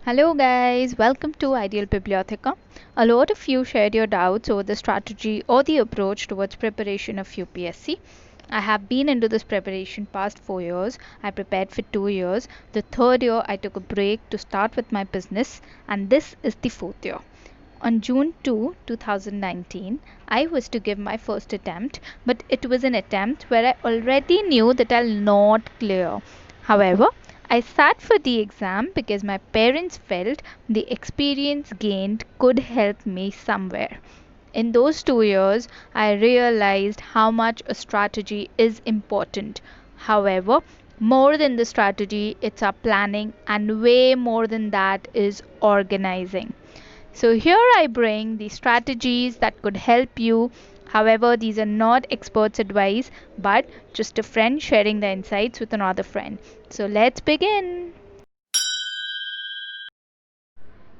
Hello, guys, welcome to Ideal Bibliotheca. A lot of you shared your doubts over the strategy or the approach towards preparation of UPSC. I have been into this preparation past 4 years. I prepared for 2 years. The third year, I took a break to start with my business, and this is the fourth year. On June 2, 2019, I was to give my first attempt, but it was an attempt where I already knew that I'll not clear. However, I sat for the exam because my parents felt the experience gained could help me somewhere. In those 2 years, I realized how much a strategy is important. However, more than the strategy, it's our planning, and way more than that is organizing. So, here I bring the strategies that could help you. However, these are not experts' advice, but just a friend sharing the insights with another friend. So, let's begin.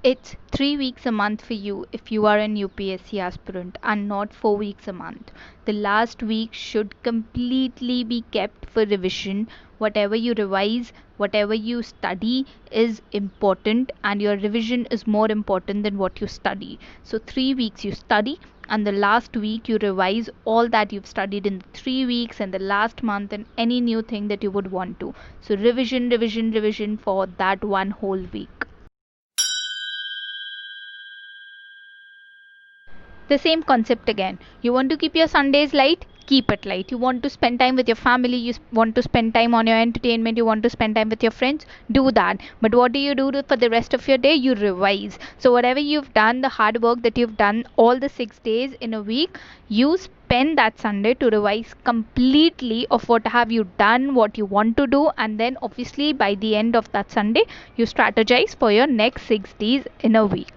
It's 3 weeks a month for you if you are an UPSC aspirant, and not 4 weeks a month. The last week should completely be kept for revision. Whatever you revise, whatever you study is important, and your revision is more important than what you study. So, 3 weeks you study, and the last week you revise all that you've studied in the 3 weeks and the last month, and any new thing that you would want to. So, revision, revision, revision for that one whole week. The same concept again. You want to keep your Sundays light? Keep it light. You want to spend time with your family, want to spend time on your entertainment, you want to spend time with your friends? Do that. But what do you do for the rest of your day? You revise. So, whatever you've done, the hard work that you've done all the 6 days in a week, you spend that Sunday to revise completely of what have you done, what you want to do, and then obviously by the end of that Sunday, you strategize for your next 6 days in a week.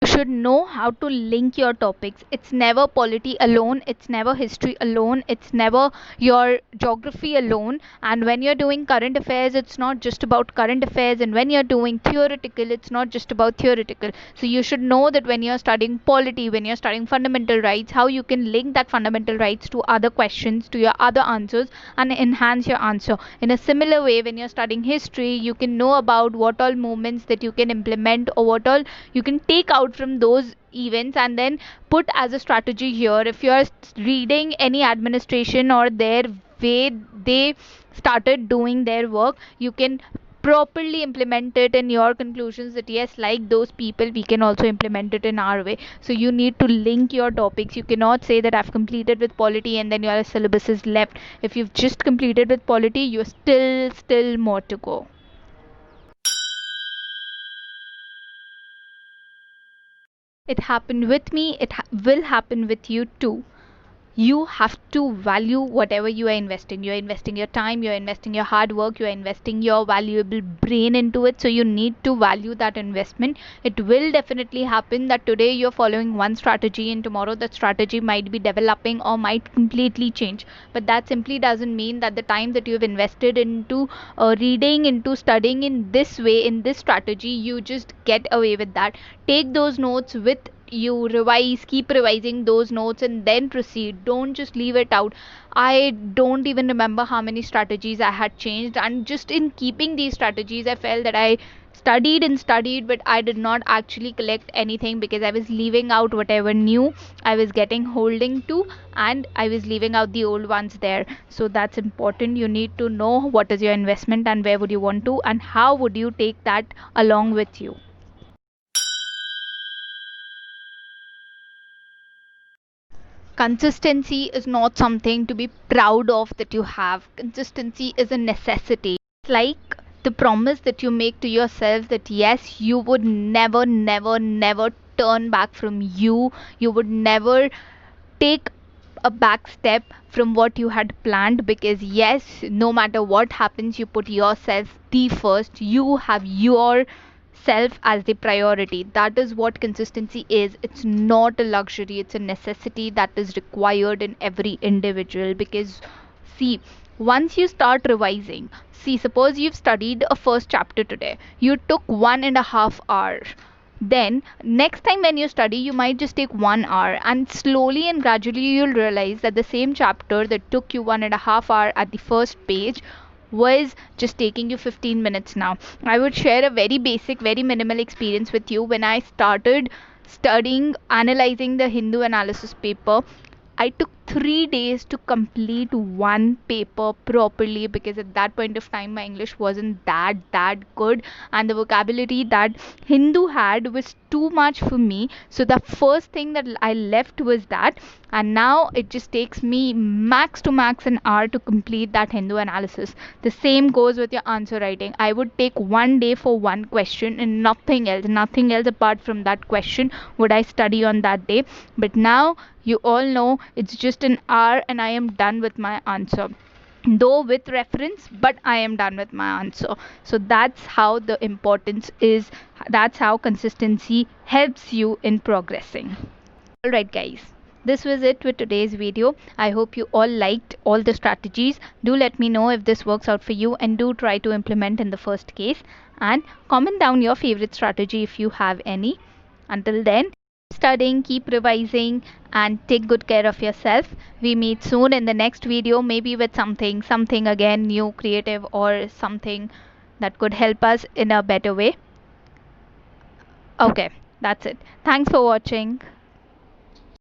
You should know how to link your topics. It's never polity alone, it's never history alone, it's never your geography alone. And when you're doing current affairs, it's not just about current affairs, and when you're doing theoretical, it's not just about theoretical. So you should know that when you're studying polity, when you're studying fundamental rights, how you can link that fundamental rights to other questions, to your other answers, and enhance your answer. In a similar way, when you're studying history, you can know about what all movements that you can implement, or what all you can take out from those events and then put as a strategy here. If you are reading any administration or their way they started doing their work, you can properly implement it in your conclusions that yes, like those people, we can also implement it in our way. So you need to link your topics. You cannot say that I've completed with polity and then your syllabus is left. If you've just completed with polity, you're still more to go. It happened with me, will happen with you too. You have to value whatever you are investing. You are investing your time, you are investing your hard work, you are investing your valuable brain into it. So you need to value that investment. It will definitely happen that today you're following one strategy and tomorrow that strategy might be developing or might completely change. But that simply doesn't mean that the time that you've invested into reading, into studying in this way, in this strategy, you just get away with that. Take those notes with you, revise, keep revising those notes, and then proceed. Don't just leave it out. I don't even remember how many strategies I had changed, and just in keeping these strategies, I felt that I studied and studied, but I did not actually collect anything because I was leaving out whatever new I was getting holding to, and I was leaving out the old ones there. So that's important. You need to know what is your investment and where would you want to, and how would you take that along with you. Consistency is not something to be proud of that you have. Consistency is a necessity. It's like the promise that you make to yourself that yes, you would never, never, never turn back from you. You would never take a back step from what you had planned, because yes, no matter what happens, you put yourself the first. You have your self as the priority. That is what consistency is. It's not a luxury, it's a necessity that is required in every individual. Because see, once you start revising, see, suppose you've studied a first chapter today, you took 1.5 hours then next time when you study, you might just take 1 hour, and slowly and gradually you'll realize that the same chapter that took you 1.5 hour at the first page was just taking you 15 minutes now. I would share a very basic, very minimal experience with you. When I started studying, analyzing the Hindu analysis paper, I took 3 days to complete one paper properly, because at that point of time my English wasn't that good, and the vocabulary that Hindu had was too much for me. So the first thing that I left was that, and now it just takes me max to max an hour to complete that Hindu analysis. The same goes with your answer writing. I would take 1 day for one question and nothing else apart from that question would I study on that day. But now you all know it's just an hour and I am done with my answer, though with reference, but I am done with my answer. So that's how the importance is, that's how consistency helps you in progressing. Alright guys, this was it with today's video. I hope you all liked all the strategies. Do let me know if this works out for you, and do try to implement in the first case, and comment down your favorite strategy if you have any. Until then, studying, keep revising, and take good care of yourself. We meet soon in the next video, maybe with something again new, creative, or something that could help us in a better way. Okay, that's it. Thanks for watching.